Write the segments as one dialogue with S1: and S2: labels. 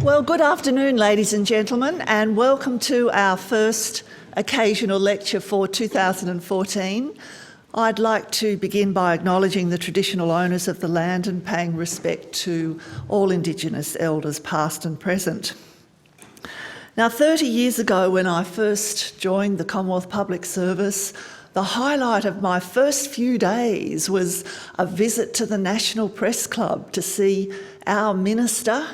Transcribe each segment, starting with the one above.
S1: Well, good afternoon, ladies and gentlemen, and welcome to our first occasional lecture for 2014. I'd like to begin by acknowledging the traditional owners of the land and paying respect to all Indigenous elders past and present. Now, 30 years ago when I first joined the Commonwealth Public Service, the highlight of my first few days was a visit to the National Press Club to see our minister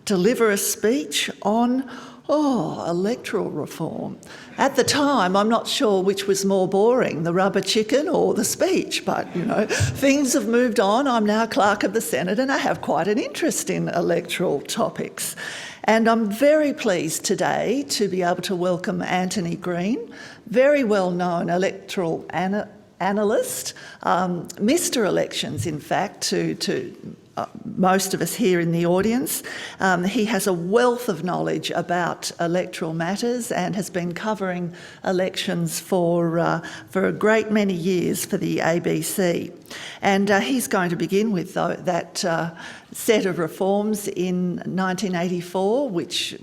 S1: deliver a speech on electoral reform. At the time, I'm not sure which was more boring, the rubber chicken or the speech, but things have moved on. I'm now Clerk of the Senate and I have quite an interest in electoral topics. And I'm very pleased today to be able to welcome Antony Green, very well-known electoral analyst, Mr. Elections, in fact, to most of us here in the audience. He has a wealth of knowledge about electoral matters and has been covering elections for a great many years for the ABC. And he's going to begin with that set of reforms in 1984, which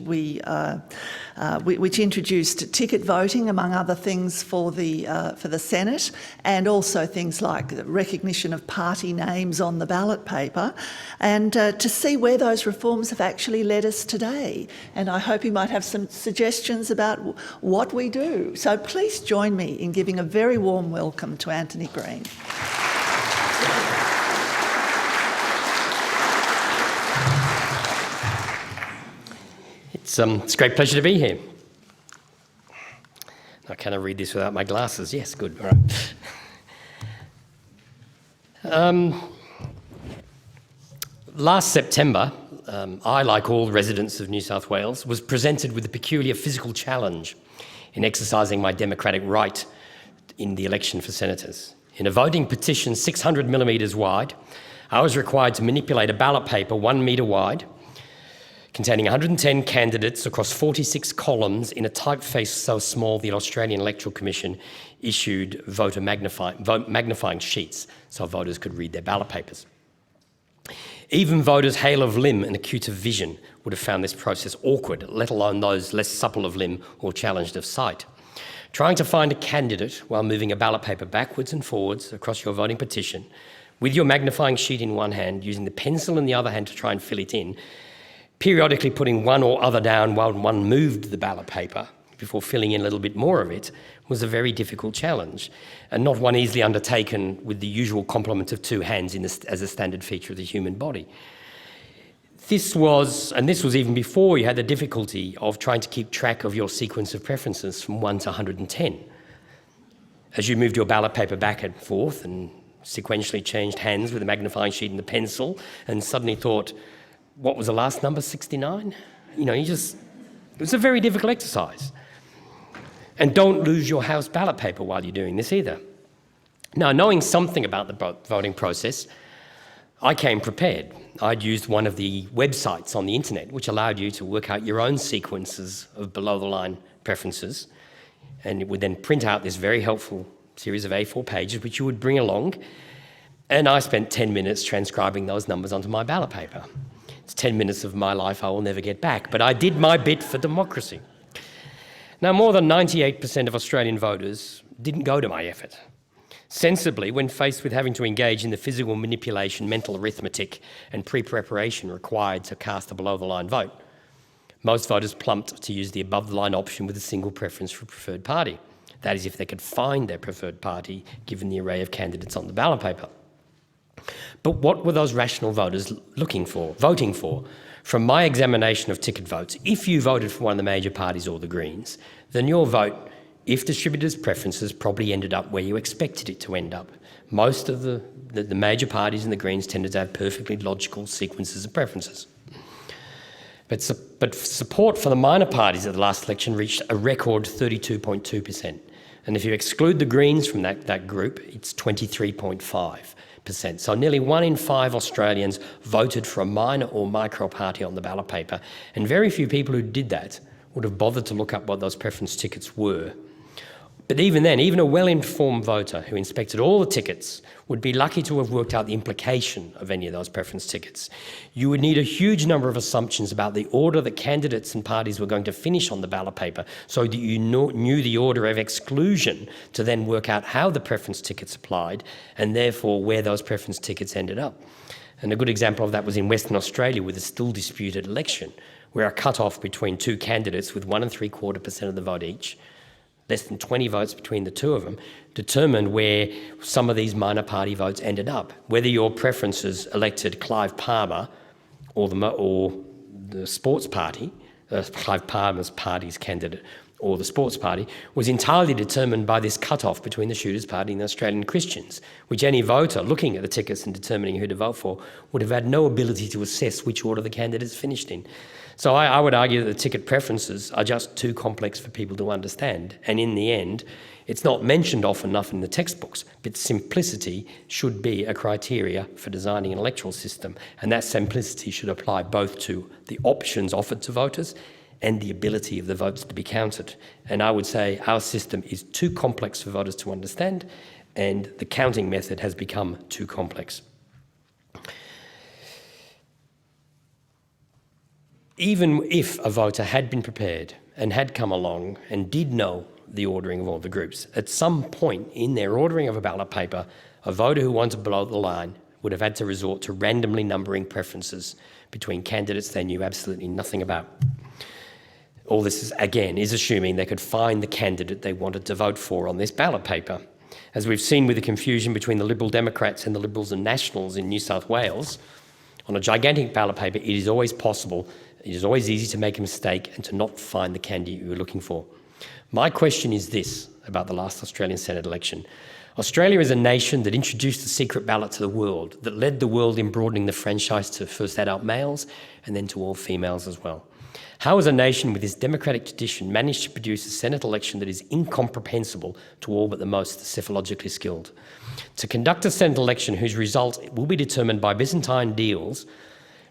S1: introduced ticket voting, among other things, for the Senate, and also things like the recognition of party names on the ballot paper, and to see where those reforms have actually led us today. And I hope you might have some suggestions about what we do. So please join me in giving a very warm welcome to Antony Green.
S2: It's a great pleasure to be here. Now, can I read this without my glasses? Yes, good. All right. Last September, I, like all residents of New South Wales, was presented with a peculiar physical challenge in exercising my democratic right in the election for senators. In a voting petition 600 millimetres wide, I was required to manipulate a ballot paper 1 metre wide, containing 110 candidates across 46 columns in a typeface so small the Australian Electoral Commission issued voter magnifying sheets so voters could read their ballot papers. Even voters hale of limb and acute of vision would have found this process awkward, let alone those less supple of limb or challenged of sight. Trying to find a candidate while moving a ballot paper backwards and forwards across your voting petition, with your magnifying sheet in one hand, using the pencil in the other hand to try and fill it in, periodically putting one or other down while one moved the ballot paper before filling in a little bit more of it, was a very difficult challenge, and not one easily undertaken with the usual complement of two hands as a standard feature of the human body. This was even before you had the difficulty of trying to keep track of your sequence of preferences from 1 to 110. As you moved your ballot paper back and forth and sequentially changed hands with the magnifying sheet and the pencil, and suddenly thought, what was the last number, 69? It was a very difficult exercise. And don't lose your house ballot paper while you're doing this either. Now, knowing something about the voting process, I came prepared. I'd used one of the websites on the internet which allowed you to work out your own sequences of below-the-line preferences, and it would then print out this very helpful series of A4 pages which you would bring along, and I spent 10 minutes transcribing those numbers onto my ballot paper. It's 10 minutes of my life I will never get back, but I did my bit for democracy. Now, more than 98% of Australian voters didn't go to my effort. Sensibly, when faced with having to engage in the physical manipulation, mental arithmetic and pre-preparation required to cast a below-the-line vote, most voters plumped to use the above-the-line option with a single preference for a preferred party. That is, if they could find their preferred party given the array of candidates on the ballot paper. But what were those rational voters voting for? From my examination of ticket votes, if you voted for one of the major parties or the Greens, then your vote, if distributed as preferences, probably ended up where you expected it to end up. Most of the major parties and the Greens tended to have perfectly logical sequences of preferences. But support for the minor parties at the last election reached a record 32.2%. And if you exclude the Greens from that group, it's 23.5%. So nearly 1 in 5 Australians voted for a minor or micro party on the ballot paper, and very few people who did that would have bothered to look up what those preference tickets were. But even then, even a well-informed voter who inspected all the tickets would be lucky to have worked out the implication of any of those preference tickets. You would need a huge number of assumptions about the order that candidates and parties were going to finish on the ballot paper so that you knew the order of exclusion to then work out how the preference tickets applied and therefore where those preference tickets ended up. And a good example of that was in Western Australia with a still disputed election, where a cut-off between two candidates with 1 3/4% of the vote each, less than 20 votes between the two of them, determined where some of these minor party votes ended up. Whether your preferences elected Clive Palmer or the sports party, Clive Palmer's party's candidate or the sports party, was entirely determined by this cut-off between the Shooters Party and the Australian Christians, which any voter looking at the tickets and determining who to vote for would have had no ability to assess which order the candidates finished in. So I would argue that the ticket preferences are just too complex for people to understand. And in the end, it's not mentioned often enough in the textbooks, but simplicity should be a criteria for designing an electoral system. And that simplicity should apply both to the options offered to voters and the ability of the votes to be counted. And I would say our system is too complex for voters to understand, and the counting method has become too complex. Even if a voter had been prepared and had come along and did know the ordering of all the groups, at some point in their ordering of a ballot paper, a voter who wanted below the line would have had to resort to randomly numbering preferences between candidates they knew absolutely nothing about. All this is assuming they could find the candidate they wanted to vote for on this ballot paper. As we've seen with the confusion between the Liberal Democrats and the Liberals and Nationals in New South Wales, on a gigantic ballot paper, it is always possible, it is always easy to make a mistake and to not find the candidate you were looking for. My question is this about the last Australian Senate election. Australia is a nation that introduced the secret ballot to the world, that led the world in broadening the franchise to first adult males and then to all females as well. How has a nation with this democratic tradition managed to produce a Senate election that is incomprehensible to all but the most psephologically skilled? To conduct a Senate election whose result will be determined by Byzantine deals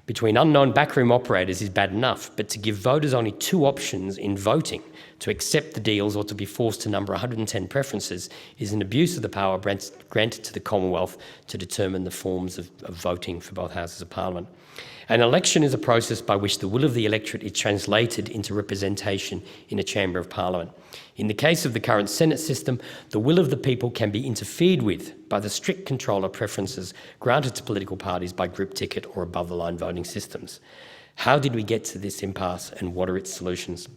S2: between unknown backroom operators is bad enough, but to give voters only two options in voting, to accept the deals or to be forced to number 110 preferences, is an abuse of the power granted to the Commonwealth to determine the forms of voting for both houses of Parliament. An election is a process by which the will of the electorate is translated into representation in a chamber of Parliament. In the case of the current Senate system, the will of the people can be interfered with by the strict control of preferences granted to political parties by group ticket or above-the-line voting systems. How did we get to this impasse, and what are its solutions?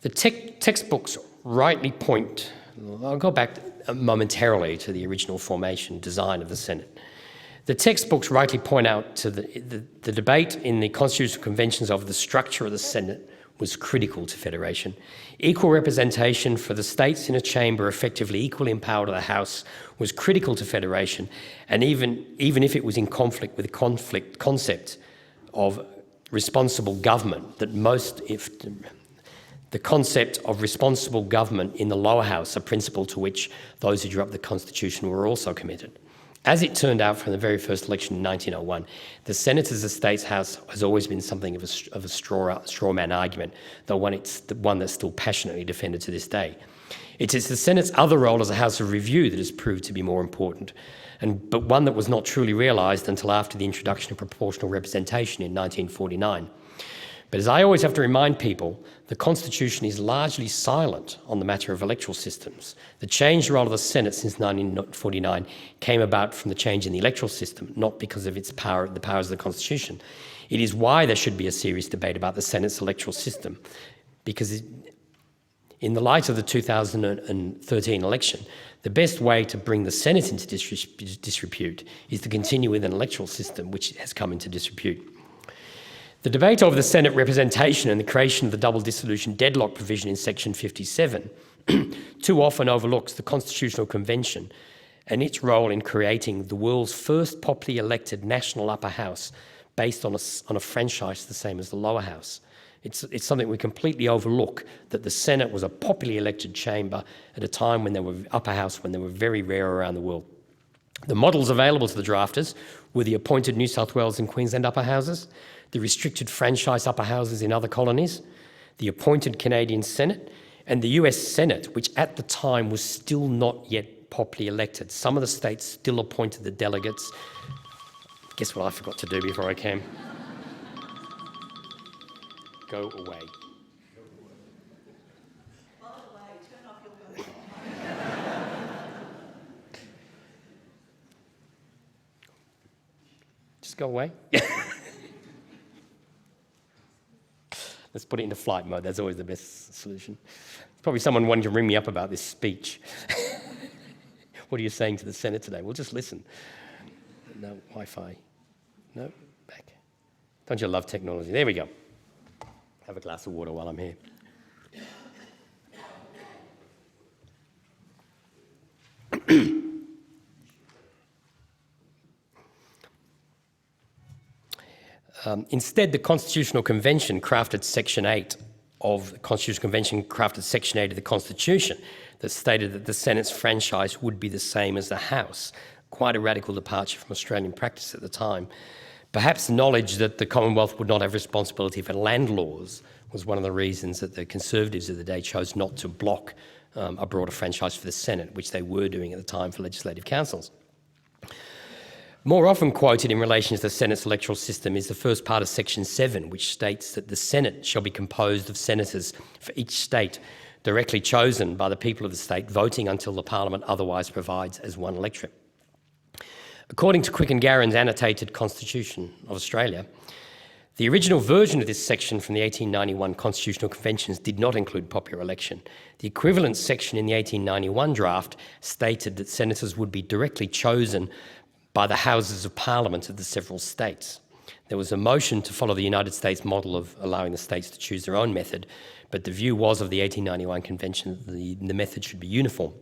S2: The textbooks rightly point, I'll go back momentarily to the original formation design of the Senate. The textbooks rightly point out to the debate in the constitutional conventions over the structure of the Senate was critical to federation. Equal representation for the states in a chamber effectively equally empowered to the House was critical to federation, and even if it was in conflict with the concept of responsible government, the concept of responsible government in the lower house, a principle to which those who drew up the Constitution were also committed. As it turned out from the very first election in 1901, the Senate as the State's House has always been something of a straw man argument, though it's the one that's still passionately defended to this day. It is the Senate's other role as a House of Review that has proved to be more important, but one that was not truly realised until after the introduction of proportional representation in 1949. But as I always have to remind people, the Constitution is largely silent on the matter of electoral systems. The changed role of the Senate since 1949 came about from the change in the electoral system, not because of the powers of the Constitution. It is why there should be a serious debate about the Senate's electoral system, because in the light of the 2013 election, the best way to bring the Senate into disrepute is to continue with an electoral system which has come into disrepute. The debate over the Senate representation and the creation of the double dissolution deadlock provision in section 57 too often overlooks the Constitutional Convention and its role in creating the world's first popularly elected national upper house based on a franchise the same as the lower house. It's something we completely overlook, that the Senate was a popularly elected chamber at a time when there were upper house, when they were very rare around the world. The models available to the drafters were the appointed New South Wales and Queensland upper houses, the restricted franchise upper houses in other colonies, the appointed Canadian Senate, and the US Senate, which at the time was still not yet properly elected. Some of the states still appointed the delegates. Guess what I forgot to do before I came? Go away.
S1: By the way, turn off your phone.
S2: Just go away. Let's put it into flight mode. That's always the best solution. There's probably someone wanting to ring me up about this speech. What are you saying to the Senate today? We'll just listen. No Wi-Fi. No, back. Don't you love technology? There we go. Have a glass of water while I'm here. Instead, the Constitutional Convention crafted Section 8 of the Constitutional Convention crafted Section 8 of the Constitution that stated that the Senate's franchise would be the same as the House. Quite a radical departure from Australian practice at the time. Perhaps knowledge that the Commonwealth would not have responsibility for land laws was one of the reasons that the Conservatives of the day chose not to block a broader franchise for the Senate, which they were doing at the time for legislative councils. More often quoted in relation to the Senate's electoral system is the first part of Section 7, which states that the Senate shall be composed of senators for each state, directly chosen by the people of the state, voting until the Parliament otherwise provides as one electorate. According to Quick and Garron's annotated Constitution of Australia, the original version of this section from the 1891 Constitutional Conventions did not include popular election. The equivalent section in the 1891 draft stated that senators would be directly chosen by the Houses of Parliament of the several states. There was a motion to follow the United States model of allowing the states to choose their own method, but the view was of the 1891 Convention that the method should be uniform.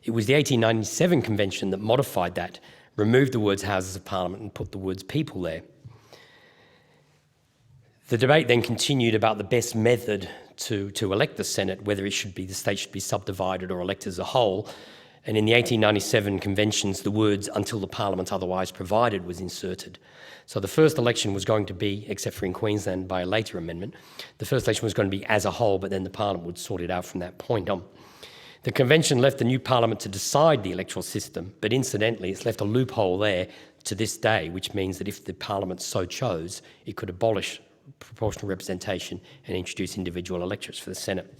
S2: It was the 1897 Convention that modified that, removed the words Houses of Parliament and put the words people there. The debate then continued about the best method to elect the Senate, whether the state should be subdivided or elected as a whole. And in the 1897 conventions, the words until the Parliament otherwise provided was inserted. So the first election was going to be, except for in Queensland by a later amendment, the first election was going to be as a whole, but then the Parliament would sort it out from that point on. The convention left the new Parliament to decide the electoral system, but incidentally, it's left a loophole there to this day, which means that if the Parliament so chose, it could abolish proportional representation and introduce individual electorates for the Senate.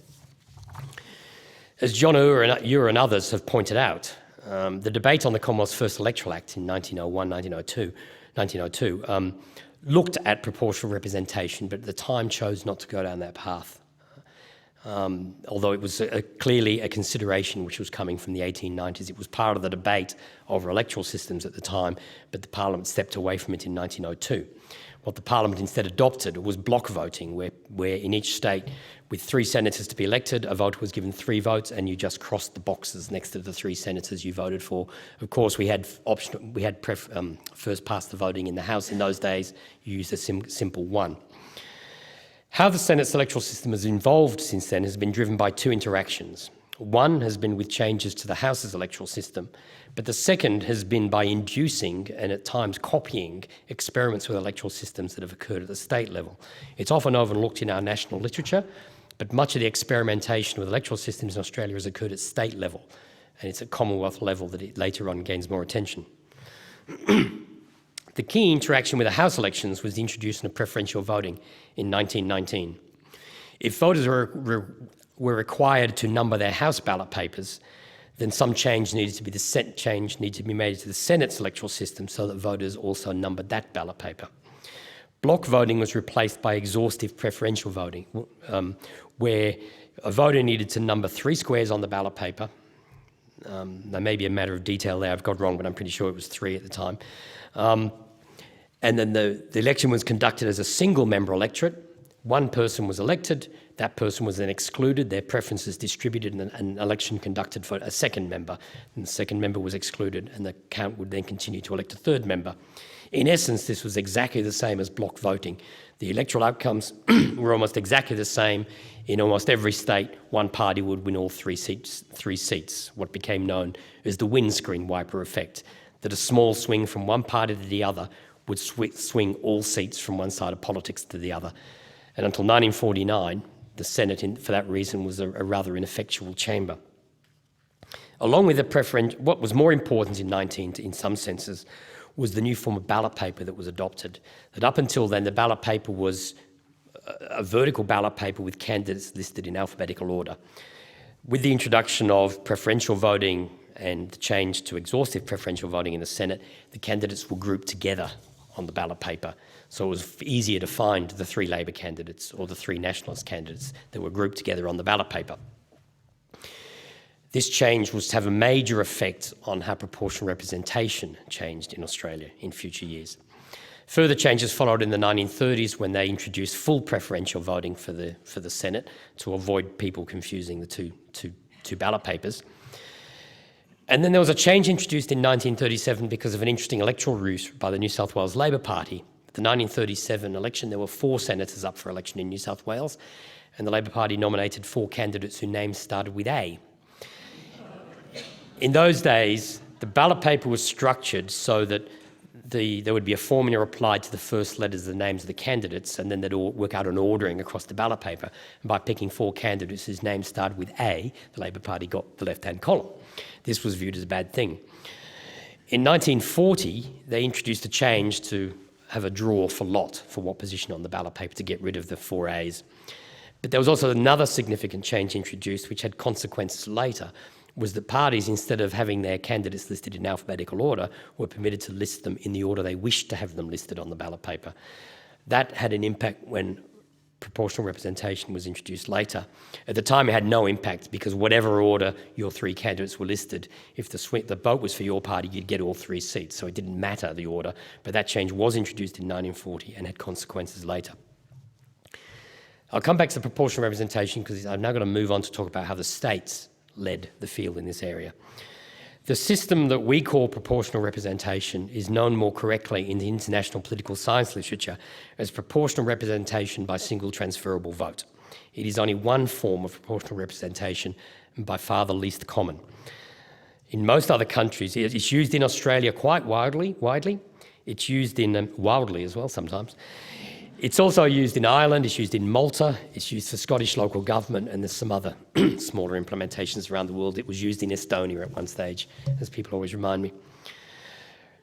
S2: As John Ure and others have pointed out, the debate on the Commonwealth's first Electoral Act in 1902 looked at proportional representation, but at the time chose not to go down that path. Although it was clearly a consideration which was coming from the 1890s. It was part of the debate over electoral systems at the time, but the Parliament stepped away from it in 1902. What the Parliament instead adopted was block voting, where in each state, with 3 senators to be elected, a voter was given 3 votes, and you just crossed the boxes next to the 3 senators you voted for. Of course, we had first past the voting in the House in those days. You used a simple 1. How the Senate's electoral system has evolved since then has been driven by 2 interactions. One has been with changes to the House's electoral system, but the second has been by inducing and at times copying experiments with electoral systems that have occurred at the state level. It's often overlooked in our national literature, but much of the experimentation with electoral systems in Australia has occurred at state level, and it's at Commonwealth level that it later on gains more attention. The key interaction with the House elections was the introduction of preferential voting in 1919. If voters were required to number their House ballot papers, then some change needed to be made to the Senate's electoral system so that voters also numbered that ballot paper. Block voting was replaced by exhaustive preferential voting, where a voter needed to number 3 squares on the ballot paper. There may be a matter of detail there I've got wrong, but I'm pretty sure it was 3 at the time. And then the election was conducted as a single-member electorate. One person was elected, that person was then excluded, their preferences distributed, and an election conducted for a second member. And the second member was excluded, and the count would then continue to elect a third member. In essence, this was exactly the same as block voting. The electoral outcomes were almost exactly the same. In almost every state, one party would win all 3 seats, what became known as the windscreen wiper effect, that a small swing from one party to the other would swing all seats from one side of politics to the other. And until 1949, the Senate, for that reason, was a rather ineffectual chamber. Along with the what was more important in some senses, was the new form of ballot paper that was adopted. That up until then, the ballot paper was a vertical ballot paper with candidates listed in alphabetical order. With the introduction of preferential voting and the change to exhaustive preferential voting in the Senate, the candidates were grouped together on the ballot paper. So it was easier to find the 3 Labor candidates or the 3 Nationalist candidates that were grouped together on the ballot paper. This change was to have a major effect on how proportional representation changed in Australia in future years. Further changes followed in the 1930s when they introduced full preferential voting for the Senate to avoid people confusing the two ballot papers. And then there was a change introduced in 1937 because of an interesting electoral route by the New South Wales Labor Party. At the 1937 election, there were 4 senators up for election in New South Wales, and the Labor Party nominated 4 candidates whose names started with A. In those days, the ballot paper was structured so that there would be a formula applied to the first letters of the names of the candidates, and then they'd all work out an ordering across the ballot paper. And by picking 4 candidates whose names started with A, the Labor Party got the left-hand column. This was viewed as a bad thing. In 1940, they introduced a change to have a draw for lot for what position on the ballot paper to get rid of the 4 A's. But there was also another significant change introduced, which had consequences later, was that parties, instead of having their candidates listed in alphabetical order, were permitted to list them in the order they wished to have them listed on the ballot paper. That had an impact when proportional representation was introduced later. At the time, it had no impact because whatever order your 3 candidates were listed, if the vote was for your party, you'd get all 3 seats, so it didn't matter the order. But that change was introduced in 1940 and had consequences later. I'll come back to proportional representation because I'm now going to move on to talk about how the states led the field in this area. The system that we call proportional representation is known more correctly in the international political science literature as proportional representation by single transferable vote. It is only one form of proportional representation and by far the least common. In most other countries, it's used in Australia quite widely. It's used in wildly as well sometimes. It's also used in Ireland, it's used in Malta, it's used for Scottish local government, and there's some other smaller implementations around the world. It was used in Estonia at one stage, as people always remind me.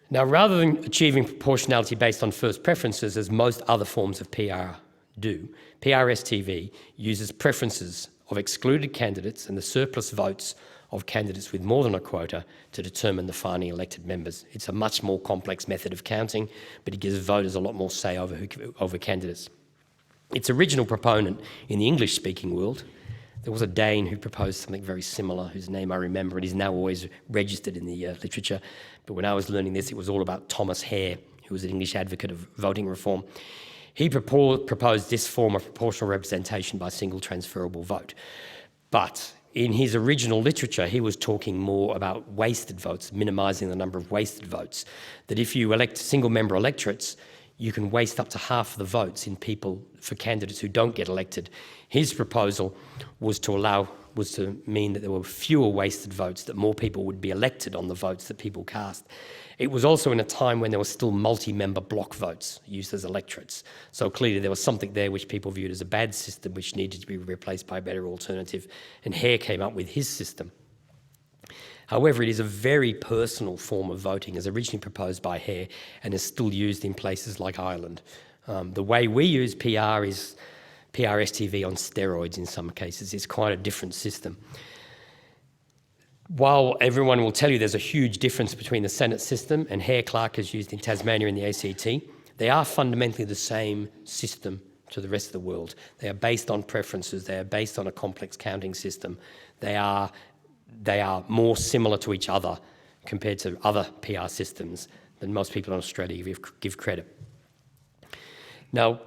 S2: Now, rather than achieving proportionality based on first preferences, as most other forms of PR do, PRSTV uses preferences of excluded candidates and the surplus votes of candidates with more than a quota to determine the final elected members. It's a much more complex method of counting, but it gives voters a lot more say over candidates. Its original proponent in the English-speaking world, there was a Dane who proposed something very similar, whose name I remember, and is now always registered in the literature. But when I was learning this, it was all about Thomas Hare, who was an English advocate of voting reform. He proposed this form of proportional representation by single transferable vote. But in his original literature, he was talking more about wasted votes, minimising the number of wasted votes. That if you elect single-member electorates, you can waste up to half the votes in people for candidates who don't get elected. His proposal was to mean that there were fewer wasted votes, that more people would be elected on the votes that people cast. It was also in a time when there were still multi-member block votes used as electorates. So clearly there was something there which people viewed as a bad system which needed to be replaced by a better alternative, and Hare came up with his system. However, it is a very personal form of voting as originally proposed by Hare and is still used in places like Ireland. The way we use PR is PRSTV on steroids in some cases. It's quite a different system. While everyone will tell you there's a huge difference between the Senate system and Hare-Clark as used in Tasmania and the ACT, they are fundamentally the same system to the rest of the world. They are based on preferences. They are based on a complex counting system. They are more similar to each other compared to other PR systems than most people in Australia give credit. Now,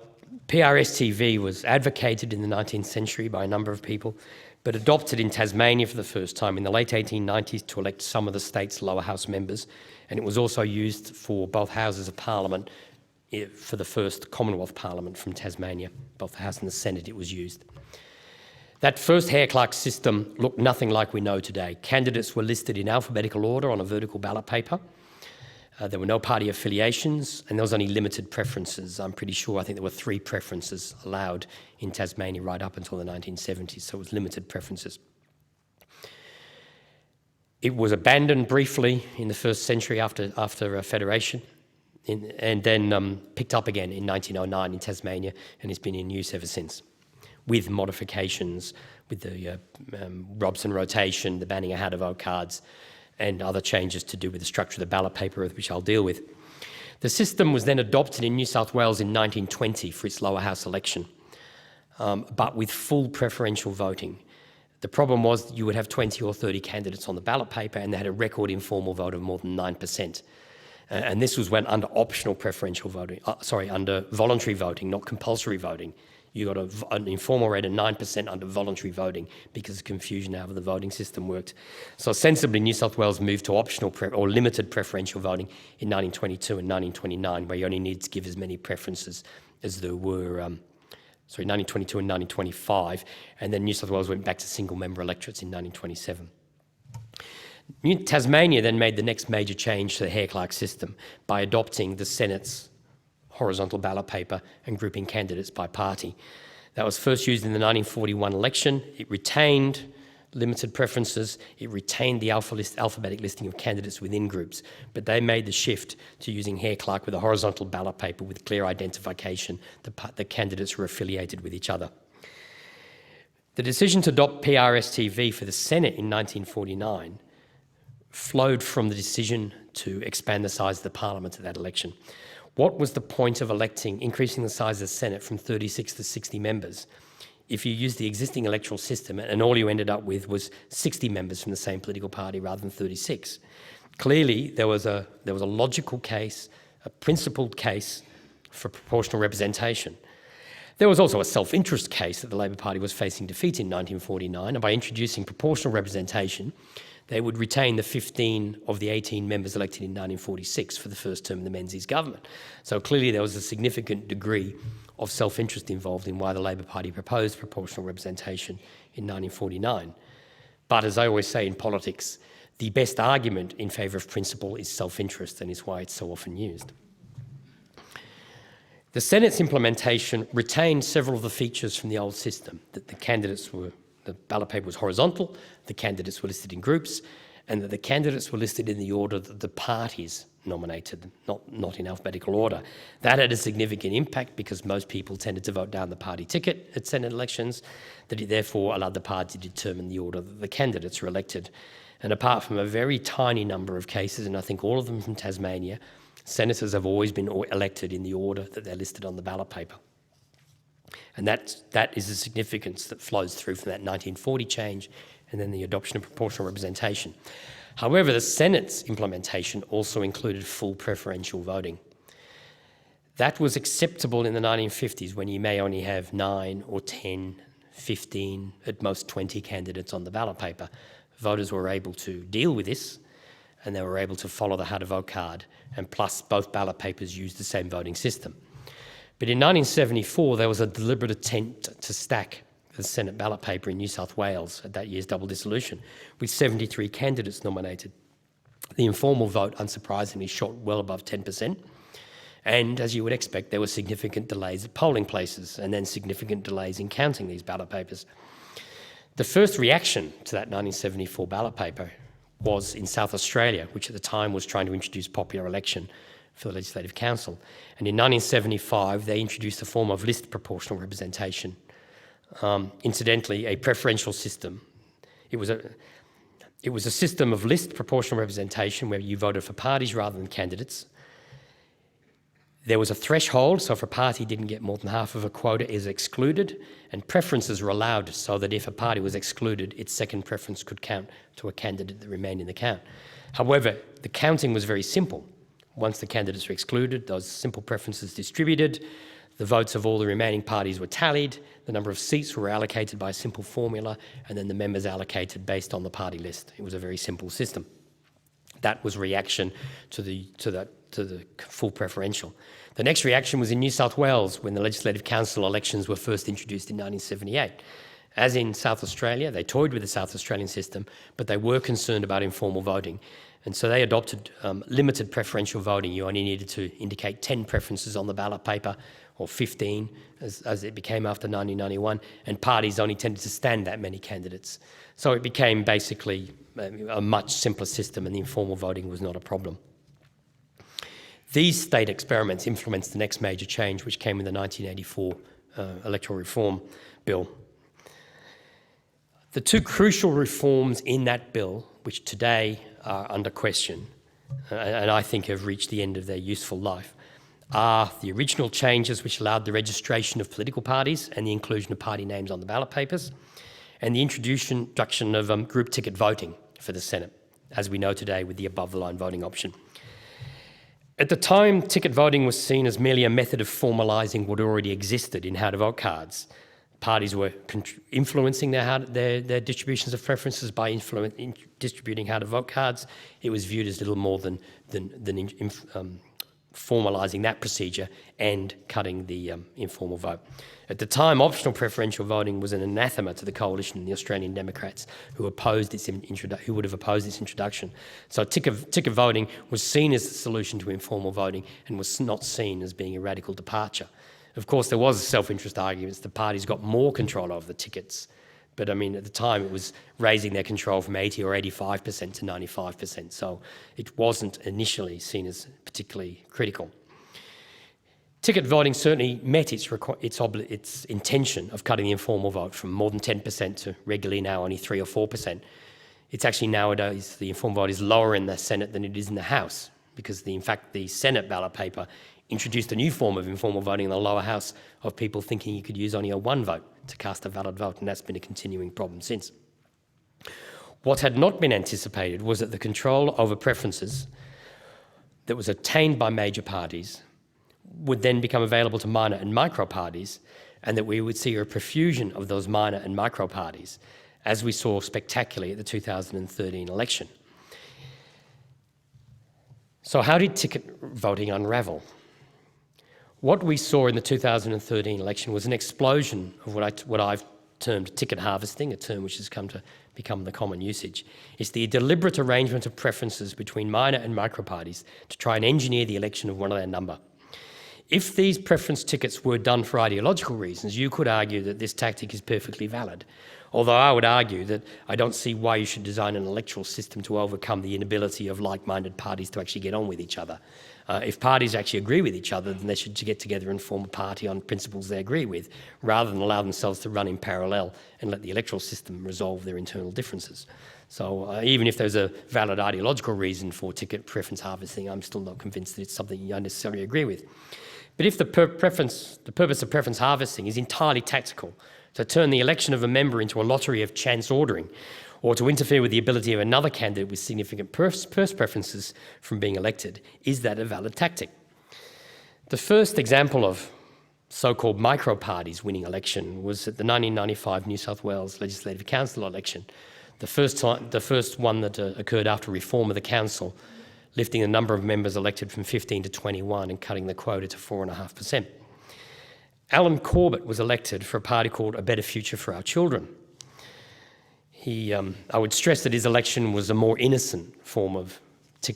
S2: PRSTV was advocated in the 19th century by a number of people, but adopted in Tasmania for the first time in the late 1890s to elect some of the state's lower house members, and it was also used for both houses of parliament for the first Commonwealth Parliament from Tasmania. Both the House and the Senate it was used. That first Hare-Clark system looked nothing like we know today. Candidates were listed in alphabetical order on a vertical ballot paper. There were no party affiliations, and there was only limited preferences. I'm pretty sure, I think there were 3 preferences allowed in Tasmania right up until the 1970s, so it was limited preferences. It was abandoned briefly in the first century after Federation, and then picked up again in 1909 in Tasmania, and it's been in use ever since, with modifications, with the Robson rotation, the banning of how-to-vote cards, and other changes to do with the structure of the ballot paper, which I'll deal with. The system was then adopted in New South Wales in 1920 for its lower house election, but with full preferential voting. The problem was you would have 20 or 30 candidates on the ballot paper, and they had a record informal vote of more than 9%. And this was when under optional preferential voting, under voluntary voting, not compulsory voting. You got an informal rate of 9% under voluntary voting because of confusion how the voting system worked. So sensibly, New South Wales moved to optional or limited preferential voting in 1922 and 1929, where you only need to give as many preferences as there were, 1922 and 1925, and then New South Wales went back to single-member electorates in 1927. Tasmania then made the next major change to the Hare-Clark system by adopting the Senate's horizontal ballot paper and grouping candidates by party. That was first used in the 1941 election. It retained limited preferences. It retained the alphabetic listing of candidates within groups, but they made the shift to using Hare-Clark with a horizontal ballot paper with clear identification that the candidates were affiliated with each other. The decision to adopt PRSTV for the Senate in 1949 flowed from the decision to expand the size of the Parliament at that election. What was the point of increasing the size of the Senate from 36 to 60 members if you used the existing electoral system and all you ended up with was 60 members from the same political party rather than 36? Clearly, there was a logical case, a principled case for proportional representation. There was also a self-interest case that the Labor Party was facing defeat in 1949, and by introducing proportional representation, they would retain the 15 of the 18 members elected in 1946 for the first term of the Menzies government. So clearly there was a significant degree of self-interest involved in why the Labor Party proposed proportional representation in 1949. But as I always say in politics, the best argument in favour of principle is self-interest, and is why it's so often used. The Senate's implementation retained several of the features from the old system, that the ballot paper was horizontal, the candidates were listed in groups, and that the candidates were listed in the order that the parties nominated, not in alphabetical order. That had a significant impact because most people tended to vote down the party ticket at Senate elections, that it therefore allowed the party to determine the order that the candidates were elected. And apart from a very tiny number of cases, and I think all of them from Tasmania, senators have always been elected in the order that they're listed on the ballot paper. And that is the significance that flows through from that 1940 change and then the adoption of proportional representation. However, the Senate's implementation also included full preferential voting. That was acceptable in the 1950s when you may only have 9 or 10, 15, at most 20 candidates on the ballot paper. Voters were able to deal with this, and they were able to follow the how-to-vote card, and plus both ballot papers used the same voting system. But in 1974, there was a deliberate attempt to stack the Senate ballot paper in New South Wales at that year's double dissolution, with 73 candidates nominated. The informal vote, unsurprisingly, shot well above 10%. And as you would expect, there were significant delays at polling places and then significant delays in counting these ballot papers. The first reaction to that 1974 ballot paper was in South Australia, which at the time was trying to introduce popular election for the Legislative Council. And in 1975, they introduced a form of list proportional representation. Incidentally, a preferential system. It was a system of list proportional representation where you voted for parties rather than candidates. There was a threshold, so if a party didn't get more than half of a quota, it was excluded, and preferences were allowed so that if a party was excluded, its second preference could count to a candidate that remained in the count. However, the counting was very simple. Once the candidates were excluded, those simple preferences distributed, the votes of all the remaining parties were tallied, the number of seats were allocated by a simple formula, and then the members allocated based on the party list. It was a very simple system. That was reaction to the full preferential. The next reaction was in New South Wales when the Legislative Council elections were first introduced in 1978. As in South Australia, they toyed with the South Australian system, but they were concerned about informal voting. And so they adopted limited preferential voting. You only needed to indicate 10 preferences on the ballot paper, or 15 as it became after 1991, and parties only tended to stand that many candidates. So it became basically a much simpler system, and the informal voting was not a problem. These state experiments influenced the next major change, which came in the 1984 Electoral Reform Bill. The two crucial reforms in that bill, which today are under question, and I think have reached the end of their useful life, are the original changes which allowed the registration of political parties and the inclusion of party names on the ballot papers, and the introduction of group ticket voting for the Senate, as we know today with the above-the-line voting option. At the time, ticket voting was seen as merely a method of formalising what already existed in how-to-vote cards. Parties were influencing their distributions of preferences by distributing how-to-vote cards. It was viewed as little more than formalising that procedure and cutting the informal vote. At the time, optional preferential voting was an anathema to the coalition and the Australian Democrats who would have opposed its introduction. So ticket voting was seen as the solution to informal voting and was not seen as being a radical departure. Of course, there was self-interest arguments. The parties got more control over the tickets. But I mean, at the time, it was raising their control from 80 or 85% to 95%. So it wasn't initially seen as particularly critical. Ticket voting certainly met its intention of cutting the informal vote from more than 10% to regularly now only 3 or 4%. It's actually nowadays, the informal vote is lower in the Senate than it is in the House, because in fact the Senate ballot paper introduced a new form of informal voting in the lower house of people thinking you could use only a one vote to cast a valid vote, and that's been a continuing problem since. What had not been anticipated was that the control over preferences that was attained by major parties would then become available to minor and micro parties, and that we would see a profusion of those minor and micro parties, as we saw spectacularly at the 2013 election. So how did ticket voting unravel? What we saw in the 2013 election was an explosion of what I've termed ticket harvesting, a term which has come to become the common usage. It's the deliberate arrangement of preferences between minor and micro parties to try and engineer the election of one of their number. If these preference tickets were done for ideological reasons, you could argue that this tactic is perfectly valid. Although I would argue that I don't see why you should design an electoral system to overcome the inability of like-minded parties to actually get on with each other. If parties actually agree with each other, then they should get together and form a party on principles they agree with, rather than allow themselves to run in parallel and let the electoral system resolve their internal differences. So even if there's a valid ideological reason for ticket preference harvesting, I'm still not convinced that it's something you necessarily agree with. But if the purpose of preference harvesting is entirely tactical, to turn the election of a member into a lottery of chance ordering, or to interfere with the ability of another candidate with significant purse preferences from being elected, is that a valid tactic? The first example of so-called micro-parties winning election was at the 1995 New South Wales Legislative Council election, the first one that occurred after reform of the council, lifting the number of members elected from 15 to 21 and cutting the quota to 4.5%. Alan Corbett was elected for a party called A Better Future for Our Children. I would stress that his election was a more innocent form of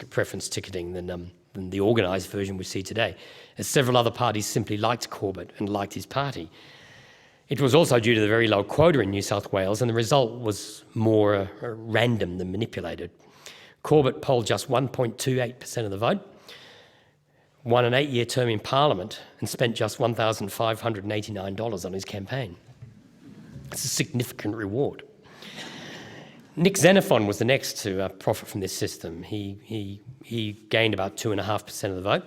S2: preference ticketing than the organised version we see today, as several other parties simply liked Corbett and liked his party. It was also due to the very low quota in New South Wales, and the result was more random than manipulated. Corbett polled just 1.28% of the vote, won an 8-year term in Parliament, and spent just $1,589 on his campaign. It's a significant reward. Nick Xenophon was the next to profit from this system. He gained about 2.5% of the vote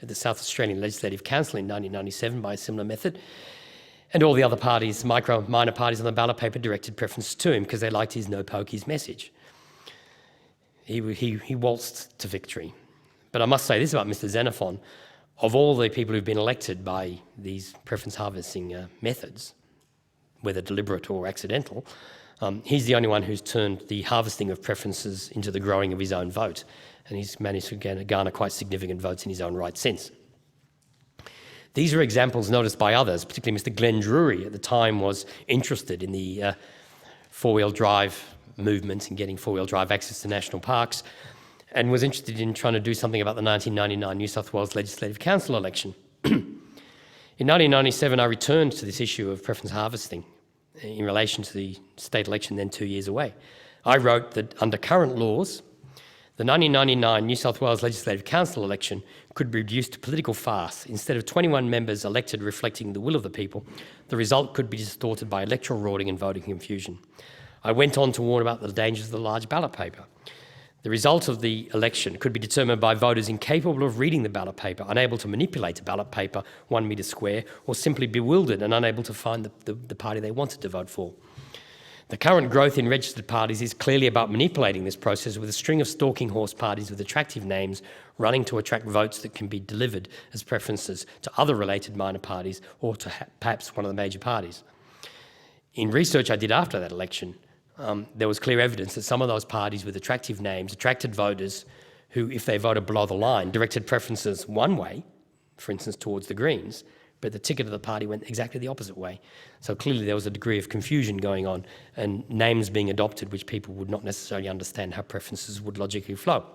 S2: at the South Australian Legislative Council in 1997 by a similar method. And all the other parties, minor parties on the ballot paper, directed preference to him because they liked his no pokies message. He waltzed to victory. But I must say this about Mr. Xenophon: of all the people who've been elected by these preference harvesting methods, whether deliberate or accidental, he's the only one who's turned the harvesting of preferences into the growing of his own vote, and he's managed to garner quite significant votes in his own right since. These are examples noticed by others, particularly Mr. Glenn Drury at the time was interested in the four-wheel drive movement and getting four-wheel drive access to national parks. and was interested in trying to do something about the 1999 New South Wales Legislative Council election. In 1997, I returned to this issue of preference harvesting in relation to the state election then 2 years away. I wrote that under current laws, the 1999 New South Wales Legislative Council election could be reduced to political farce. Instead of 21 members elected reflecting the will of the people, the result could be distorted by electoral rorting and voting confusion. I went on to warn about the dangers of the large ballot paper. The result of the election could be determined by voters incapable of reading the ballot paper, unable to manipulate a ballot paper 1 metre square, or simply bewildered and unable to find the party they wanted to vote for. The current growth in registered parties is clearly about manipulating this process with a string of stalking horse parties with attractive names running to attract votes that can be delivered as preferences to other related minor parties or to perhaps one of the major parties. In research I did after that election, there was clear evidence that some of those parties with attractive names attracted voters who, if they voted below the line, directed preferences one way, for instance towards the Greens, but the ticket of the party went exactly the opposite way. So clearly there was a degree of confusion going on and names being adopted which people would not necessarily understand how preferences would logically flow.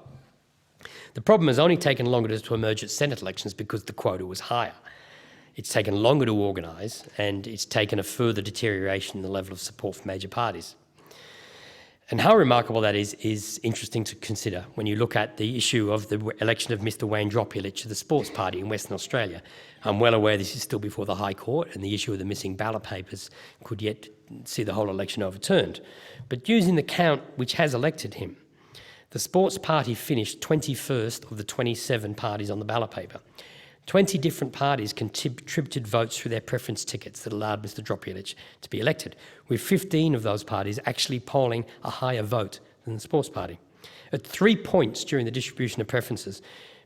S2: The problem has only taken longer to emerge at Senate elections because the quota was higher. It's taken longer to organise, and it's taken a further deterioration in the level of support for major parties. And how remarkable that is interesting to consider when you look at the issue of the election of Mr Wayne Dropulic to the Sports Party in Western Australia. I'm well aware this is still before the High Court, and the issue of the missing ballot papers could yet see the whole election overturned. But using the count which has elected him, the Sports Party finished 21st of the 27 parties on the ballot paper. 20 different parties contributed votes through their preference tickets that allowed Mr Dropulic to be elected, with 15 of those parties actually polling a higher vote than the Sports Party. At 3 points during the distribution of preferences,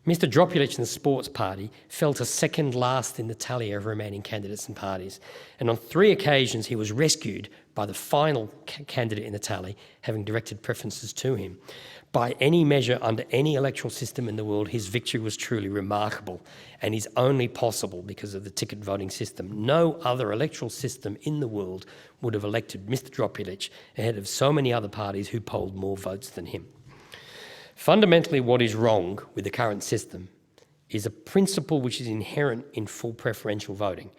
S2: Mr Dropulic and the Sports Party fell to second last in the tally of remaining candidates and parties, and on 3 occasions he was rescued by the final candidate in the tally, having directed preferences to him. By any measure, under any electoral system in the world, his victory was truly remarkable and is only possible because of the ticket voting system. No other electoral system in the world would have elected Mr Dropulic ahead of so many other parties who polled more votes than him. Fundamentally, what is wrong with the current system is a principle which is inherent in full preferential voting,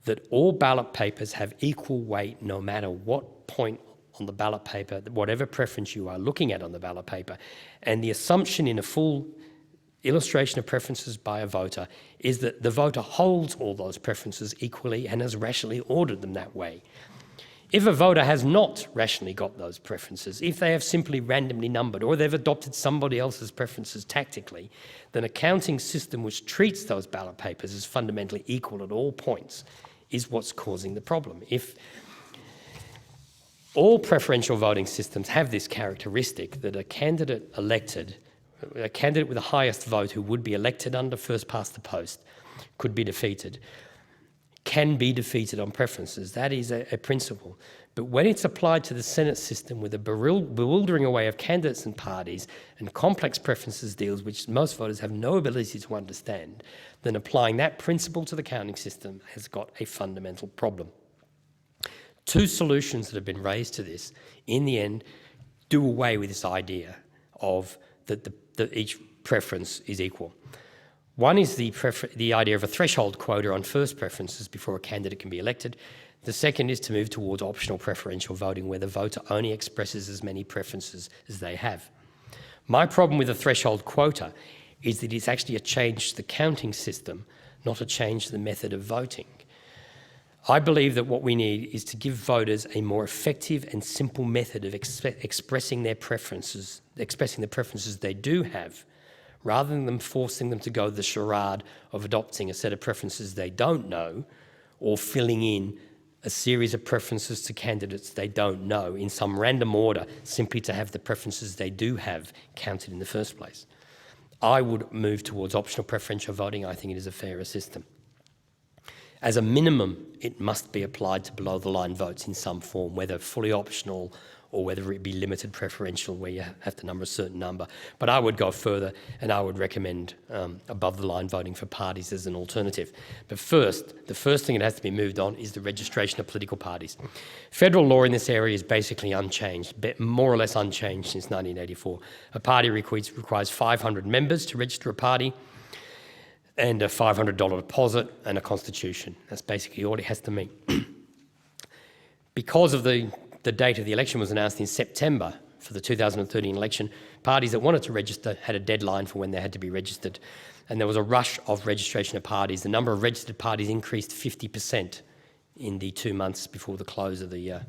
S2: that all ballot papers have equal weight no matter what point on the ballot paper, whatever preference you are looking at on the ballot paper. And the assumption in a full illustration of preferences by a voter is that the voter holds all those preferences equally and has rationally ordered them that way. If a voter has not rationally got those preferences, if they have simply randomly numbered or they've adopted somebody else's preferences tactically, then a counting system which treats those ballot papers as fundamentally equal at all points is what's causing the problem. If all preferential voting systems have this characteristic that a candidate with the highest vote who would be elected under first past the post could be defeated, can be defeated on preferences. That is a principle. But when it's applied to the Senate system with a bewildering array of candidates and parties and complex preferences deals which most voters have no ability to understand, then applying that principle to the counting system has got a fundamental problem. 2 solutions that have been raised to this, in the end, do away with this idea of that each preference is equal. One is the idea of a threshold quota on first preferences before a candidate can be elected. The second is to move towards optional preferential voting, where the voter only expresses as many preferences as they have. My problem with the threshold quota is that it's actually a change to the counting system, not a change to the method of voting. I believe that what we need is to give voters a more effective and simple method of expressing their preferences, expressing the preferences they do have, rather than them forcing them to go the charade of adopting a set of preferences they don't know or filling in a series of preferences to candidates they don't know in some random order simply to have the preferences they do have counted in the first place. I would move towards optional preferential voting. I think it is a fairer system. As a minimum, it must be applied to below-the-line votes in some form, whether fully optional or whether it be limited preferential where you have to number a certain number. But I would go further and I would recommend above-the-line voting for parties as an alternative. But the first thing that has to be moved on is the registration of political parties. Federal law in this area is basically unchanged, more or less unchanged since 1984. A party requires 500 members to register a party, and a $500 deposit and a constitution. That's basically all it has to meet. Because of the date of the election was announced in September for the 2013 election, parties that wanted to register had a deadline for when they had to be registered. And there was a rush of registration of parties. The number of registered parties increased 50% in the 2 months before the close of the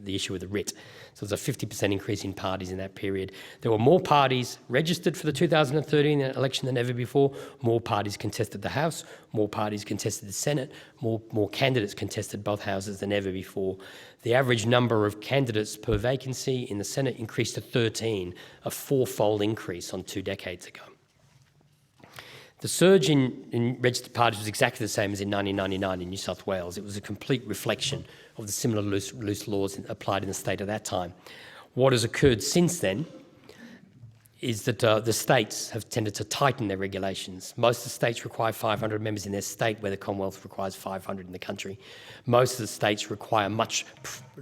S2: issue of the writ. So there's a 50% increase in parties in that period. There were more parties registered for the 2013 election than ever before. More parties contested the House, more parties contested the Senate, more candidates contested both houses than ever before. The average number of candidates per vacancy in the Senate increased to 13, a four-fold increase on 2 decades ago. The surge in registered parties was exactly the same as in 1999 in New South Wales. It was a complete reflection of the similar loose laws applied in the state at that time. What has occurred since then is that the states have tended to tighten their regulations. Most of the states require 500 members in their state, where the Commonwealth requires 500 in the country. Most of the states require much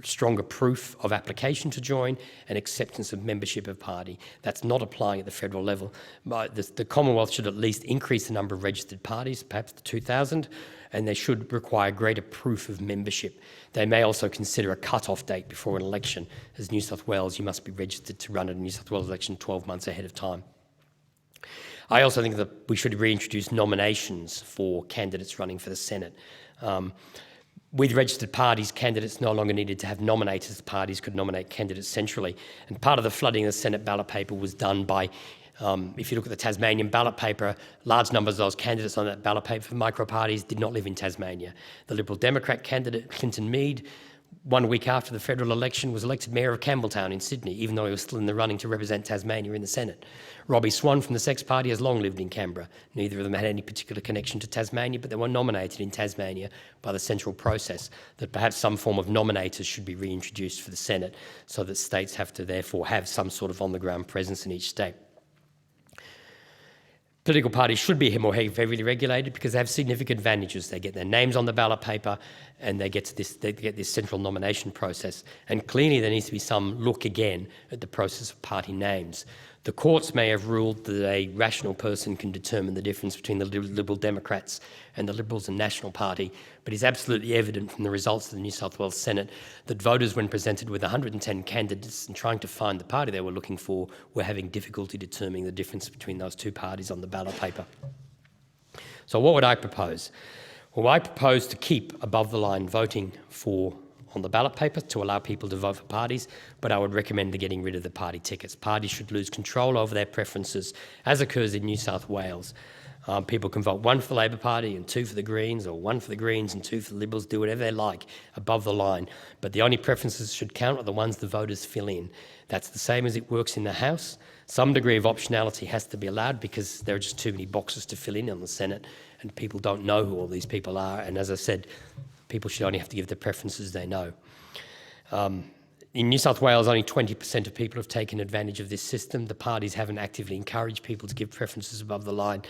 S2: stronger proof of application to join and acceptance of membership of party. That's not applying at the federal level. The Commonwealth should at least increase the number of registered parties, perhaps to 2,000, and they should require greater proof of membership. They may also consider a cut-off date before an election. As New South Wales, you must be registered to run a New South Wales election 12 months ahead of time. I also think that we should reintroduce nominations for candidates running for the Senate. With registered parties, candidates no longer needed to have nominators. Parties could nominate candidates centrally. And part of the flooding of the Senate ballot paper was done by if you look at the Tasmanian ballot paper, large numbers of those candidates on that ballot paper for micro-parties did not live in Tasmania. The Liberal Democrat candidate, Clinton Mead, 1 week after the federal election, was elected Mayor of Campbelltown in Sydney, even though he was still in the running to represent Tasmania in the Senate. Robbie Swan from the Sex Party has long lived in Canberra. Neither of them had any particular connection to Tasmania, but they were nominated in Tasmania by the central process. That perhaps some form of nominators should be reintroduced for the Senate, so that states have to therefore have some sort of on-the-ground presence in each state. Political parties should be more heavily regulated because they have significant advantages. They get their names on the ballot paper and they get this central nomination process. And clearly there needs to be some look again at the process of party names. The courts may have ruled that a rational person can determine the difference between the Liberal Democrats and the Liberals and National Party, but it's absolutely evident from the results of the New South Wales Senate that voters, when presented with 110 candidates and trying to find the party they were looking for, were having difficulty determining the difference between those two parties on the ballot paper. So what would I propose? Well, I propose to keep above-the-line voting on the ballot paper to allow people to vote for parties, but I would recommend getting rid of the party tickets. Parties should lose control over their preferences, as occurs in New South Wales. People can vote 1 for the Labor Party and 2 for the Greens, or 1 for the Greens and 2 for the Liberals, do whatever they like above the line. But the only preferences should count are the ones the voters fill in. That's the same as it works in the House. Some degree of optionality has to be allowed because there are just too many boxes to fill in on the Senate and people don't know who all these people are. And as I said, people should only have to give the preferences they know. In New South Wales, only 20% of people have taken advantage of this system. The parties haven't actively encouraged people to give preferences above the line.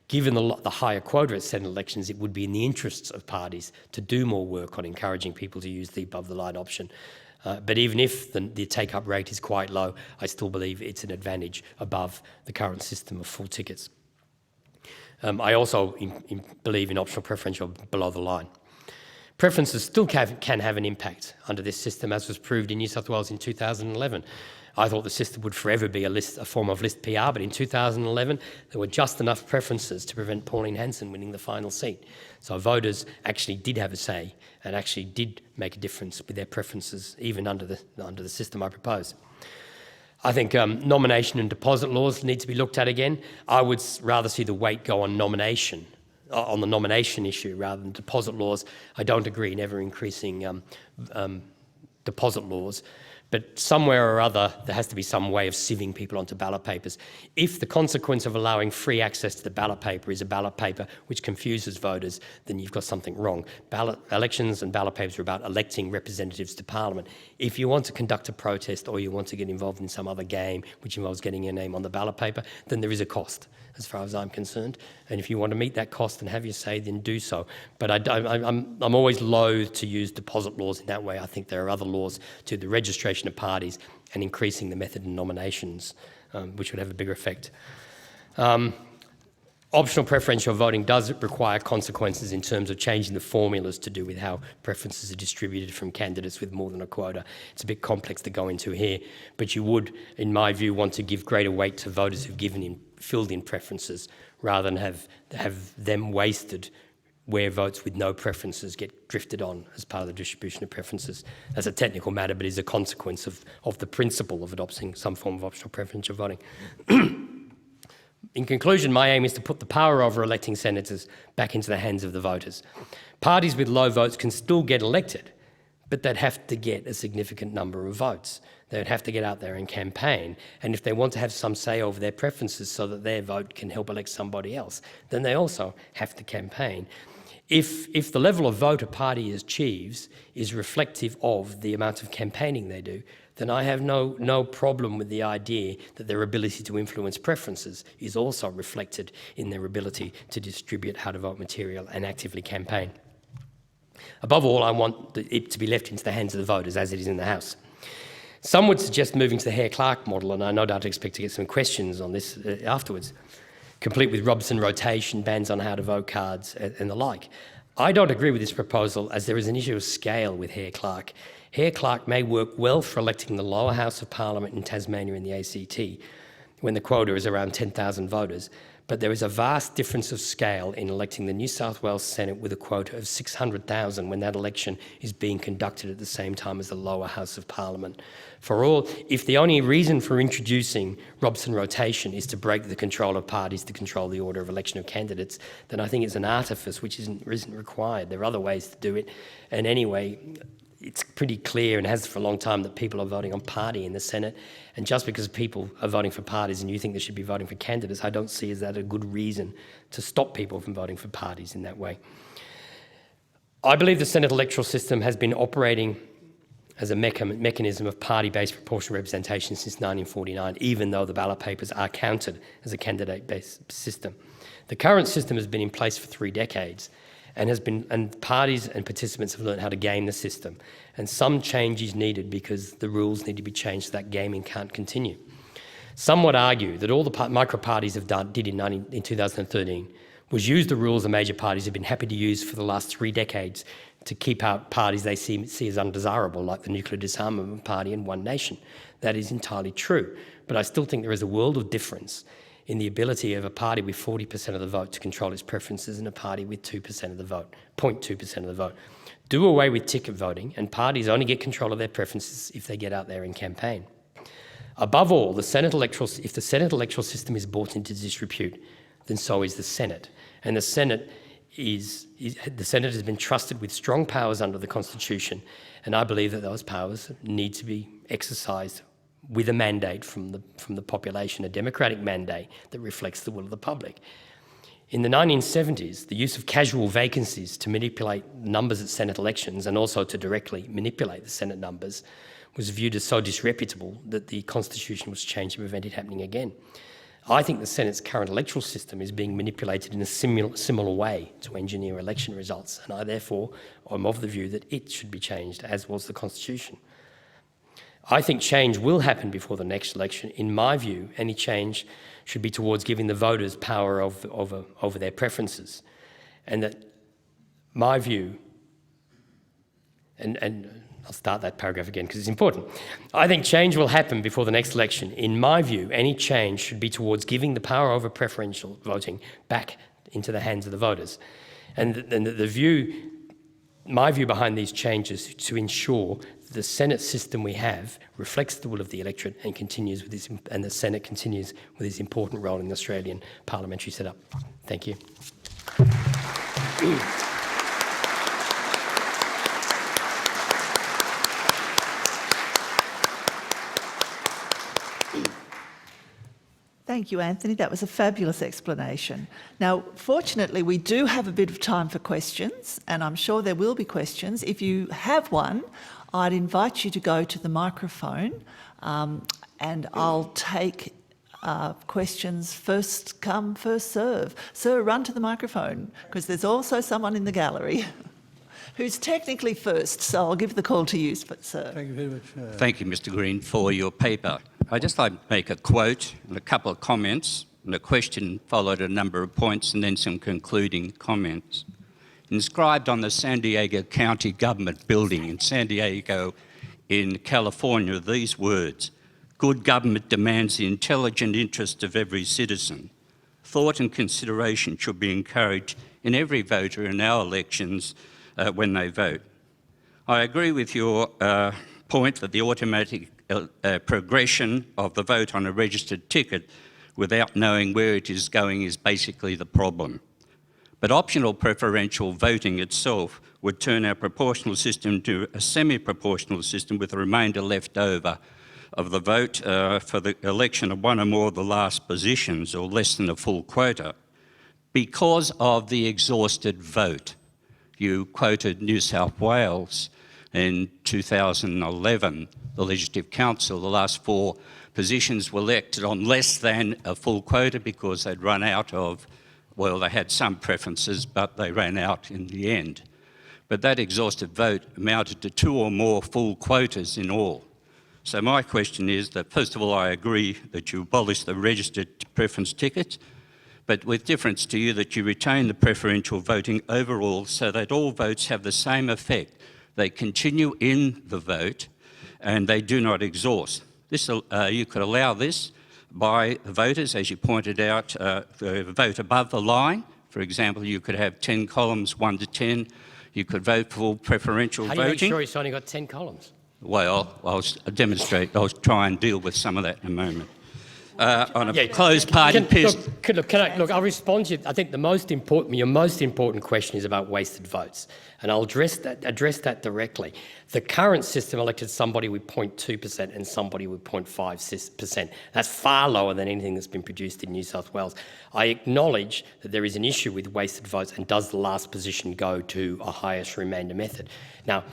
S2: Given the higher quota at Senate elections, it would be in the interests of parties to do more work on encouraging people to use the above-the-line option. But even if the take-up rate is quite low, I still believe it's an advantage above the current system of full tickets. I also believe in optional preferential below the line. Preferences still can have an impact under this system, as was proved in New South Wales in 2011. I thought the system would forever be a form of list PR, but in 2011 there were just enough preferences to prevent Pauline Hanson winning the final seat. So voters actually did have a say and actually did make a difference with their preferences, even under the system I propose. I think nomination and deposit laws need to be looked at again. I would rather see the weight go on the nomination issue rather than deposit laws. I don't agree in ever increasing deposit laws But somewhere or other, there has to be some way of sieving people onto ballot papers. If the consequence of allowing free access to the ballot paper is a ballot paper which confuses voters, then you've got something wrong. Elections and ballot papers are about electing representatives to Parliament. If you want to conduct a protest or you want to get involved in some other game which involves getting your name on the ballot paper, then there is a cost, as far as I'm concerned. And if you want to meet that cost and have your say, then do so. But I'm always loath to use deposit laws in that way. I think there are other laws to the registration of parties and increasing the method of nominations, which would have a bigger effect. Optional preferential voting does require consequences in terms of changing the formulas to do with how preferences are distributed from candidates with more than a quota. It's a bit complex to go into here, but you would, in my view, want to give greater weight to voters who've filled in preferences rather than have them wasted where votes with no preferences get drifted on as part of the distribution of preferences. That's a technical matter, but is a consequence of the principle of adopting some form of optional preferential voting. In conclusion, my aim is to put the power over electing senators back into the hands of the voters. Parties with low votes can still get elected, but they'd have to get a significant number of votes. They'd have to get out there and campaign. And if they want to have some say over their preferences so that their vote can help elect somebody else, then they also have to campaign. If the level of vote a party achieves is reflective of the amount of campaigning they do, then I have no problem with the idea that their ability to influence preferences is also reflected in their ability to distribute how-to-vote material and actively campaign. Above all, I want it to be left into the hands of the voters, as it is in the House. Some would suggest moving to the Hare-Clark model, and I no doubt expect to get some questions on this afterwards, complete with Robson rotation, bans on how-to-vote cards, and the like. I don't agree with this proposal, as there is an issue of scale with Hare-Clark. Hare-Clark may work well for electing the lower house of Parliament in Tasmania and the ACT, when the quota is around 10,000 voters, but there is a vast difference of scale in electing the New South Wales Senate with a quota of 600,000 when that election is being conducted at the same time as the lower house of Parliament. If the only reason for introducing Robson rotation is to break the control of parties to control the order of election of candidates, then I think it's an artifice which isn't required. There are other ways to do it. And anyway, it's pretty clear and has for a long time that people are voting on party in the Senate. And just because people are voting for parties and you think they should be voting for candidates, I don't see as that a good reason to stop people from voting for parties in that way. I believe the Senate electoral system has been operating as a mechanism of party-based proportional representation since 1949, even though the ballot papers are counted as a candidate-based system. The current system has been in place for 3 decades, and parties and participants have learned how to game the system. And some change is needed because the rules need to be changed so that gaming can't continue. Some would argue that all the micro-parties did in 2013 was use the rules the major parties have been happy to use for the last 3 decades to keep out parties they see as undesirable, like the Nuclear Disarmament Party and One Nation. That is entirely true, but I still think there is a world of difference in the ability of a party with 40% of the vote to control its preferences and a party with 2% of the vote, 0.2% of the vote. Do away with ticket voting, and parties only get control of their preferences if they get out there and campaign. Above all, if the Senate electoral system is brought into disrepute, then so is the Senate. And the Senate has been trusted with strong powers under the Constitution, and I believe that those powers need to be exercised with a mandate from the population, a democratic mandate that reflects the will of the public. In the 1970s, the use of casual vacancies to manipulate numbers at Senate elections and also to directly manipulate the Senate numbers was viewed as so disreputable that the Constitution was changed to prevent it happening again. I think the Senate's current electoral system is being manipulated in a similar way to engineer election results, and I therefore am of the view that it should be changed, as was the Constitution. I think change will happen before the next election. In my view, any change should be towards giving the voters power over their preferences. And that my view, and I'll start that paragraph again because it's important. I think change will happen before the next election. In my view, any change should be towards giving the power over preferential voting back into the hands of the voters. And my view behind these changes is to ensure the Senate system we have reflects the will of the electorate and and the Senate continues with its important role in the Australian parliamentary setup. Thank you.
S1: Thank you, Anthony. That was a fabulous explanation. Now, fortunately, we do have a bit of time for questions, and I'm sure there will be questions. If you have one, I'd invite you to go to the microphone, and I'll take questions first come, first serve. Sir, run to the microphone, because there's also someone in the gallery who's technically first, so I'll give the call to you, sir.
S3: Thank you very much.
S4: Thank you, Mr. Green, for your paper. I'd just like to make a quote and a couple of comments, and a question followed a number of points and then some concluding comments. Inscribed on the San Diego County Government building in San Diego in California are these words: "Good government demands the intelligent interest of every citizen. Thought and consideration should be encouraged in every voter in our elections when they vote." I agree with your point that the automatic progression of the vote on a registered ticket without knowing where it is going is basically the problem. But optional preferential voting itself would turn our proportional system to a semi-proportional system with the remainder left over of the vote for the election of one or more of the last positions or less than a full quota. Because of the exhausted vote, you quoted New South Wales in 2011, the Legislative Council, the last 4 positions were elected on less than a full quota because they'd run out of, well, they had some preferences, but they ran out in the end. But that exhausted vote amounted to 2 or more full quotas in all. So my question is that, first of all, I agree that you abolish the registered preference ticket, but with difference to you that you retain the preferential voting overall so that all votes have the same effect. They continue in the vote and they do not exhaust. This, you could allow this by voters, as you pointed out, vote above the line. For example, you could have 10 columns, 1 to 10. You could vote for preferential voting.
S2: How do you make sure it's only got 10 columns?
S4: Well, I'll demonstrate. I'll try and deal with some of that in a moment. On a closed party
S2: Look, I'll respond to you. I think your most important question is about wasted votes, and I'll address that directly. The current system elected somebody with 0.2% and somebody with 0.5%. That's far lower than anything that's been produced in New South Wales. I acknowledge that there is an issue with wasted votes, and does the last position go to a highest remainder method? Now,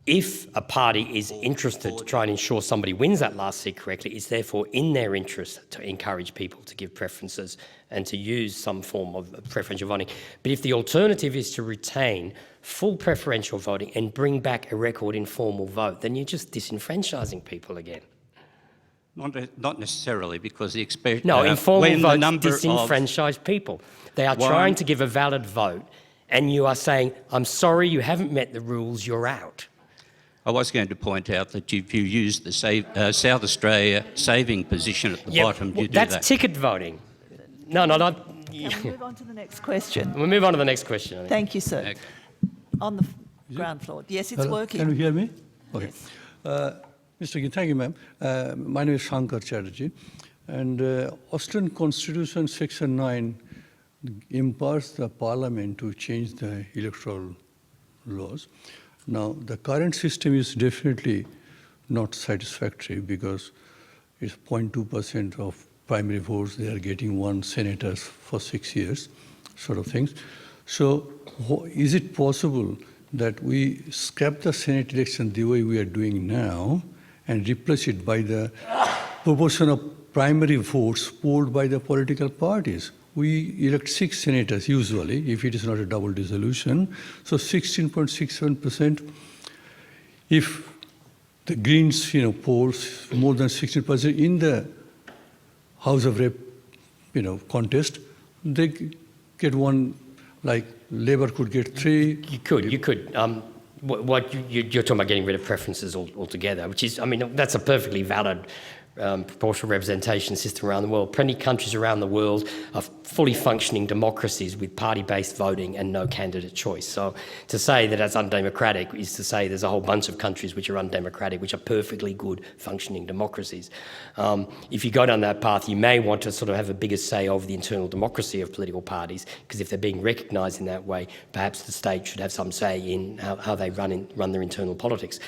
S2: if a party is interested to try and ensure somebody wins that last seat correctly, it's therefore in their interest to encourage people to give preferences and to use some form of preferential voting. But if the alternative is to retain full preferential voting and bring back a record informal vote, then you're just disenfranchising people again.
S4: Not necessarily, because the expectation...
S2: No, informal votes disenfranchise people. They are trying to give a valid vote, and you are saying, I'm sorry, you haven't met the rules, you're out.
S4: I was going to point out that if you use the South Australia saving position at the bottom, you do that.
S2: That's ticket voting. No, not...
S1: Can we move on to the next question?
S2: We'll move on to the next question. I think.
S1: Thank you, sir. On the ground floor. Yes, it's working.
S3: Can you hear me? Okay.
S1: Yes.
S3: Mr. Green, thank you, ma'am. My name is Shankar Chatterjee, and Australian Constitution Section 9 empowers the Parliament to change the electoral laws. Now, the current system is definitely not satisfactory because it's 0.2% of primary votes. They are getting 1 senator for 6 years, sort of things. So is it possible that we scrap the Senate election the way we are doing now and replace it by the proportion of primary votes polled by the political parties? We elect 6 senators usually, if it is not a double dissolution. So 16.67%. If the Greens, polls more than 16% in the House of Rep, contest, they get 1. Like Labour could get 3.
S2: You could. What you're talking about getting rid of preferences altogether, which is, that's a perfectly valid proportional representation system around the world. Plenty of countries around the world are fully functioning democracies with party-based voting and no candidate choice. So to say that that's undemocratic is to say there's a whole bunch of countries which are undemocratic, which are perfectly good functioning democracies. If you go down that path, you may want to sort of have a bigger say over the internal democracy of political parties, because if they're being recognised in that way, perhaps the state should have some say in how they run their internal politics.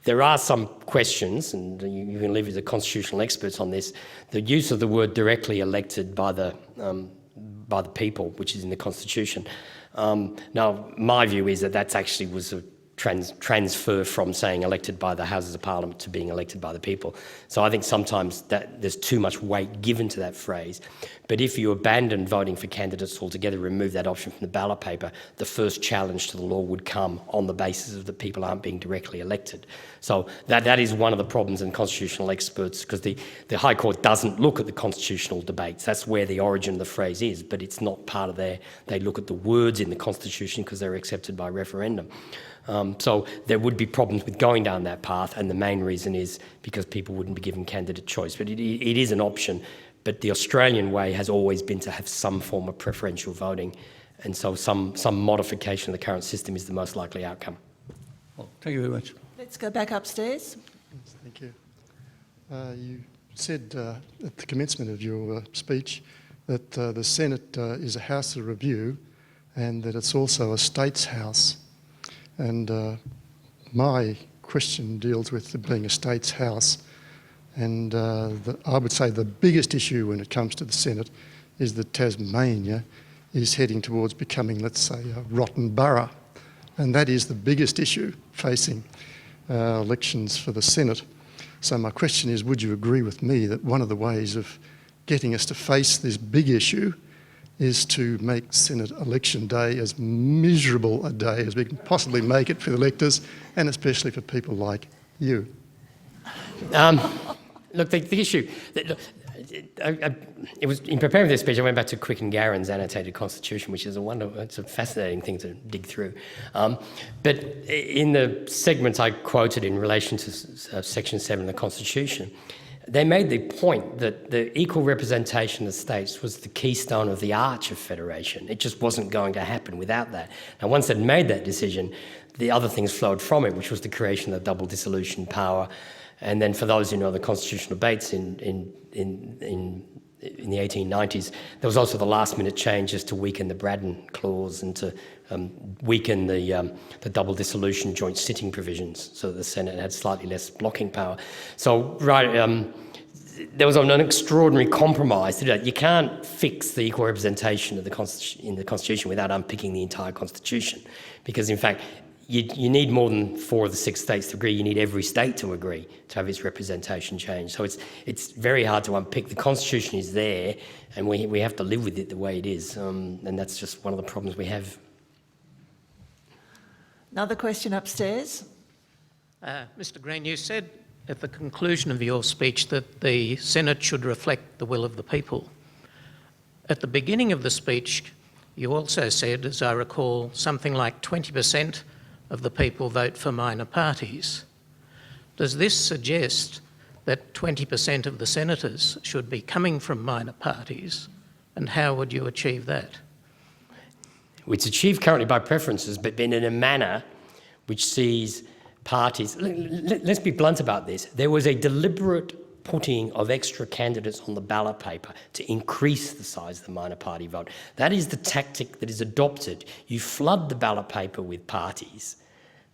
S2: There are some questions, and you can leave it as a constitutional constitutional experts on this, the use of the word directly elected by the people, which is in the Constitution. Now, my view is that that actually was a transfer from saying elected by the Houses of Parliament to being elected by the people. So I think sometimes that there's too much weight given to that phrase. But if you abandon voting for candidates altogether, remove that option from the ballot paper, the first challenge to the law would come on the basis of the people aren't being directly elected. So that is one of the problems in constitutional experts, because the High Court doesn't look at the constitutional debates. That's where the origin of the phrase is, but it's not part of they look at the words in the Constitution because they're accepted by referendum. So there would be problems with going down that path, and the main reason is because people wouldn't be given candidate choice. But it is an option, but the Australian way has always been to have some form of preferential voting, and so some modification of the current system is the most likely outcome.
S3: Well, thank you very much.
S1: Let's go back upstairs.
S5: Yes, thank you. You said at the commencement of your speech that the Senate is a house of review and that it's also a states house. And my question deals with being a states house. And I would say the biggest issue when it comes to the Senate is that Tasmania is heading towards becoming, let's say, a rotten borough. And that is the biggest issue facing elections for the Senate. So my question is, would you agree with me that one of the ways of getting us to face this big issue is to make Senate election day as miserable a day as we can possibly make it for the electors, and especially for people like you?
S2: Look, the issue, it was in preparing this speech, I went back to Quick and Garron's annotated constitution, which is it's a fascinating thing to dig through. But in the segments I quoted in relation to Section 7 of the Constitution, they made the point that the equal representation of states was the keystone of the arch of federation. It just wasn't going to happen without that. Now, once they'd made that decision, the other things flowed from it, which was the creation of double dissolution power. And then for those who know the constitutional debates in the 1890s, there was also the last-minute changes to weaken the Braddon Clause and to weaken the double dissolution joint sitting provisions, so that the Senate had slightly less blocking power. So, there was an extraordinary compromise to do that. You can't fix the equal representation of in the Constitution without unpicking the entire Constitution, because in fact, you need more than 4 of the 6 states to agree. You need every state to agree to have its representation changed. So it's very hard to unpick. The Constitution is there, and we have to live with it the way it is, and that's just one of the problems we have.
S1: Another question upstairs.
S6: Mr. Green, you said at the conclusion of your speech that the Senate should reflect the will of the people. At the beginning of the speech, you also said, as I recall, something like 20% of the people vote for minor parties. Does this suggest that 20% of the senators should be coming from minor parties, and how would you achieve that?
S2: It's achieved currently by preferences, but in a manner which sees parties... Let's be blunt about this. There was a deliberate putting of extra candidates on the ballot paper to increase the size of the minor party vote. That is the tactic that is adopted. You flood the ballot paper with parties.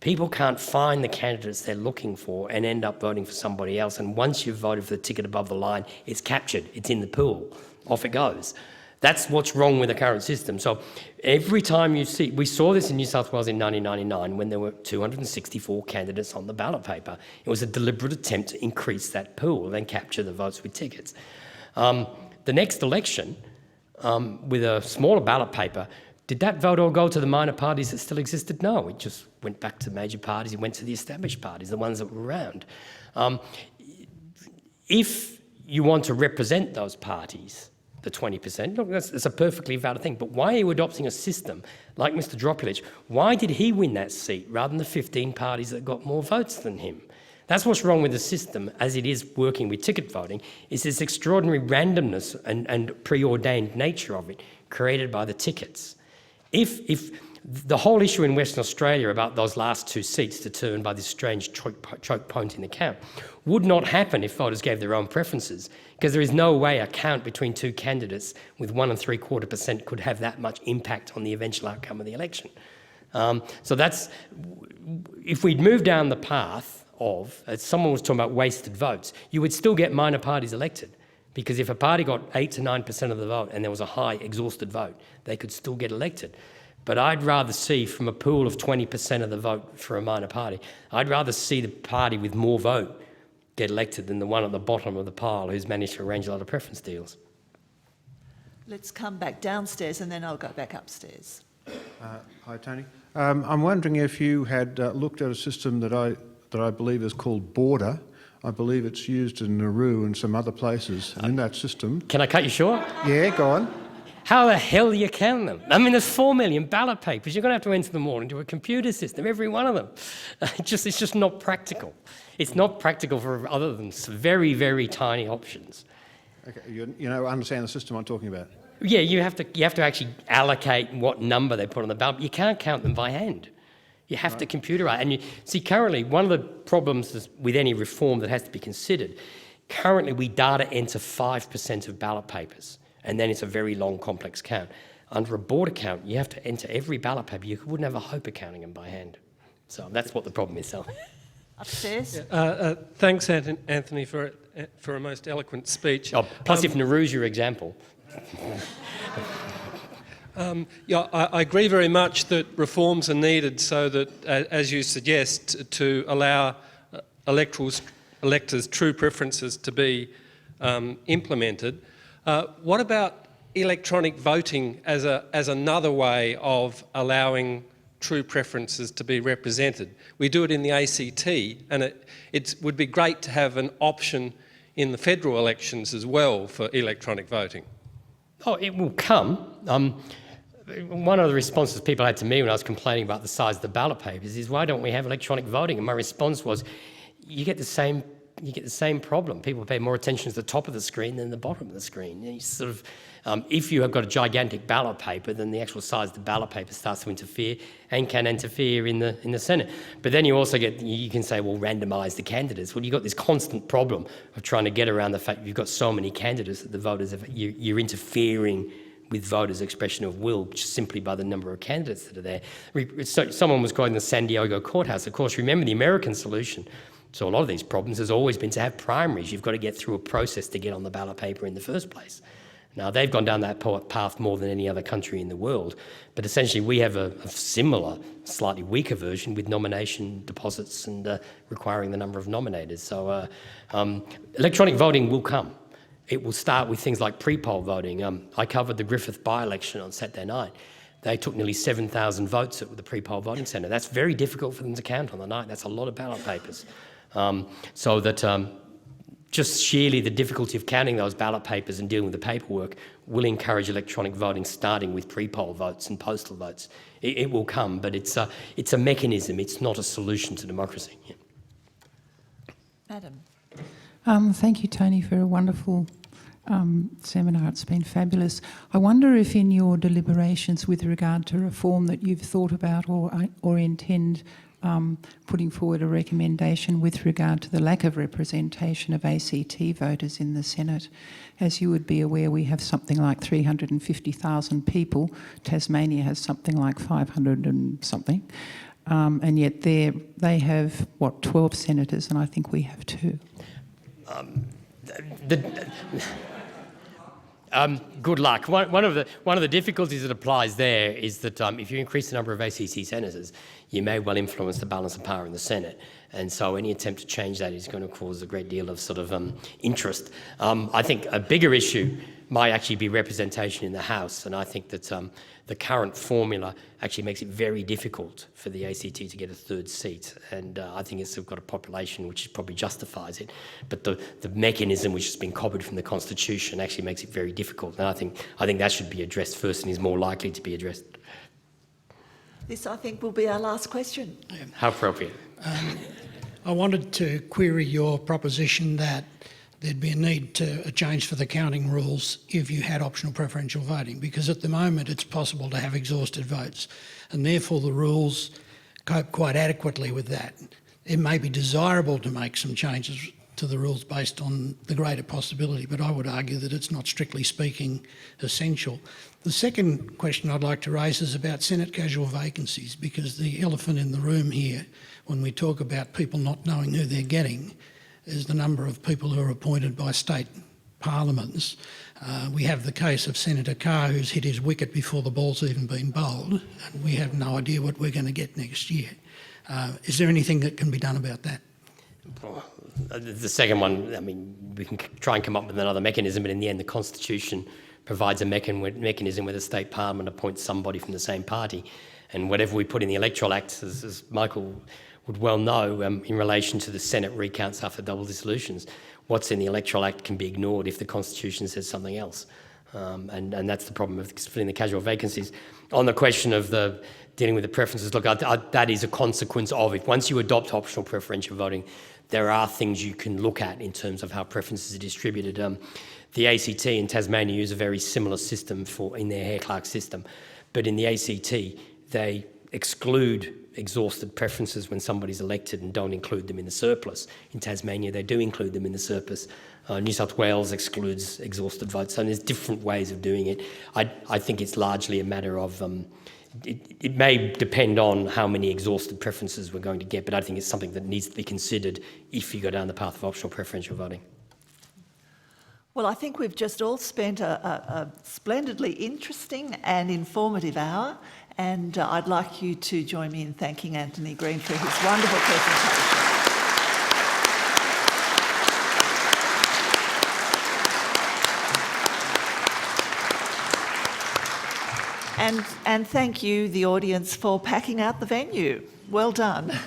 S2: People can't find the candidates they're looking for and end up voting for somebody else. And once you've voted for the ticket above the line, it's captured, it's in the pool, off it goes. That's what's wrong with the current system. So every time you see, we saw this in New South Wales in 1999 when there were 264 candidates on the ballot paper. It was a deliberate attempt to increase that pool and then capture the votes with tickets. The next election, with a smaller ballot paper, did that vote all go to the minor parties that still existed? No, it just went back to major parties. It went to the established parties, the ones that were around. If you want to represent those parties, the 20%, look, that's a perfectly valid thing. But why are you adopting a system like Mr. Dropulic? Why did he win that seat rather than the 15 parties that got more votes than him? That's what's wrong with the system as it is working with ticket voting, is this extraordinary randomness and preordained nature of it created by the tickets. If the whole issue in Western Australia about those last 2 seats determined by this strange choke point in the count would not happen if voters gave their own preferences, because there is no way a count between 2 candidates with 1 3/4% could have that much impact on the eventual outcome of the election. So that's, if we'd moved down the path of, as someone was talking about wasted votes, you would still get minor parties elected. Because if a party got 8 to 9% of the vote and there was a high exhausted vote, they could still get elected. But I'd rather see, from a pool of 20% of the vote for a minor party, I'd rather see the party with more vote get elected than the one at the bottom of the pile who's managed to arrange a lot of preference deals.
S1: Let's come back downstairs and then I'll go back upstairs.
S7: Hi, Tony. I'm wondering if you had looked at a system that I believe is called Border. I believe it's used in Nauru and some other places. And in that system...
S2: Can I cut you short?
S7: Yeah, go on.
S2: How the hell do you count them? I mean, there's 4 million ballot papers. You're going to have to enter them all into a computer system, every one of them. It's just not practical. It's not practical for other than very, very tiny options.
S7: Okay, you understand the system I'm talking about?
S2: Yeah, you have to actually allocate what number they put on the ballot. You can't count them by hand. You have to computerize. And you see, currently, one of the problems with any reform that has to be considered, currently we data enter 5% of ballot papers, and then it's a very long, complex count. Under a border count, you have to enter every ballot paper. You wouldn't have a hope of counting them by hand. So that's what the problem is. So.
S1: Upstairs.
S8: Thanks, Anthony, for a most eloquent speech.
S2: Oh, plus, if Nauru's your example.
S8: I agree very much that reforms are needed so that, as you suggest, to allow electors' true preferences to be implemented. What about electronic voting as another way of allowing true preferences to be represented? We do it in the ACT, and it would be great to have an option in the federal elections as well for electronic voting.
S2: Oh, it will come. One of the responses people had to me when I was complaining about the size of the ballot papers is, why don't we have electronic voting? And my response was, you get the same problem. People pay more attention to the top of the screen than the bottom of the screen. And you sort of, if you have got a gigantic ballot paper, then the actual size of the ballot paper starts to interfere and can interfere in the Senate. But then you also get, you can say, well, randomise the candidates. Well, you've got this constant problem of trying to get around the fact you've got so many candidates that the voters you're interfering with voters' expression of will just simply by the number of candidates that are there. So someone was quoting the San Diego courthouse. Of course, remember the American solution to a lot of these problems has always been to have primaries. You've got to get through a process to get on the ballot paper in the first place. Now, they've gone down that path more than any other country in the world, but essentially we have a similar, slightly weaker version with nomination deposits and requiring the number of nominators. So electronic voting will come. It will start with things like pre-poll voting. I covered the Griffith by-election on Saturday night. They took nearly 7,000 votes at the pre-poll voting centre. That's very difficult for them to count on the night. That's a lot of ballot papers. So that just sheerly the difficulty of counting those ballot papers and dealing with the paperwork will encourage electronic voting, starting with pre-poll votes and postal votes. It will come, but it's a mechanism. It's not a solution to democracy. Yeah.
S1: Madam.
S9: Thank you, Tony, for a wonderful seminar. It's been fabulous. I wonder if in your deliberations with regard to reform that you've thought about or intend putting forward a recommendation with regard to the lack of representation of ACT voters in the Senate. As you would be aware, we have something like 350,000 people. Tasmania has something like 500 and something. And yet they have, 12 senators, and I think we have 2.
S2: Good luck. One of the difficulties that applies there is that if you increase the number of ACT senators, you may well influence the balance of power in the Senate. And so any attempt to change that is going to cause a great deal of sort of interest. I think a bigger issue might actually be representation in the House. And I think that the current formula actually makes it very difficult for the ACT to get a third seat. And I think it's got a population which probably justifies it. But the mechanism which has been copied from the Constitution actually makes it very difficult. And I think that should be addressed first and is more likely to be addressed.
S1: This, I think, will be our last question.
S2: How appropriate.
S10: I wanted to query your proposition that there'd be a need to a change for the counting rules if you had optional preferential voting, because at the moment it's possible to have exhausted votes, and therefore the rules cope quite adequately with that. It may be desirable to make some changes to the rules based on the greater possibility, but I would argue that it's not strictly speaking essential. The second question I'd like to raise is about Senate casual vacancies, because the elephant in the room here, when we talk about people not knowing who they're getting, is the number of people who are appointed by state parliaments. We have the case of Senator Carr, who's hit his wicket before the ball's even been bowled, and we have no idea what we're going to get next year. Is there anything that can be done about that?
S2: The second one, I mean, we can try and come up with another mechanism, but in the end, the Constitution provides a mechanism where the state parliament appoints somebody from the same party. And whatever we put in the Electoral Act, as Michael would well know, in relation to the Senate recounts after double dissolutions, what's in the Electoral Act can be ignored if the Constitution says something else. And that's the problem of filling the casual vacancies. On the question of dealing with the preferences, look, that is a consequence of it. Once you adopt optional preferential voting, there are things you can look at in terms of how preferences are distributed. The ACT in Tasmania use a very similar system in their Hare Clark system, but in the ACT they exclude exhausted preferences when somebody's elected and don't include them in the surplus. In Tasmania they do include them in the surplus. New South Wales excludes exhausted votes, so there's different ways of doing it. I think it's largely a matter of it may depend on how many exhausted preferences we're going to get, but I think it's something that needs to be considered if you go down the path of optional preferential voting.
S1: Well, I think we've just all spent a splendidly interesting and informative hour, and I'd like you to join me in thanking Antony Green for his wonderful presentation. And thank you, the audience, for packing out the venue. Well done.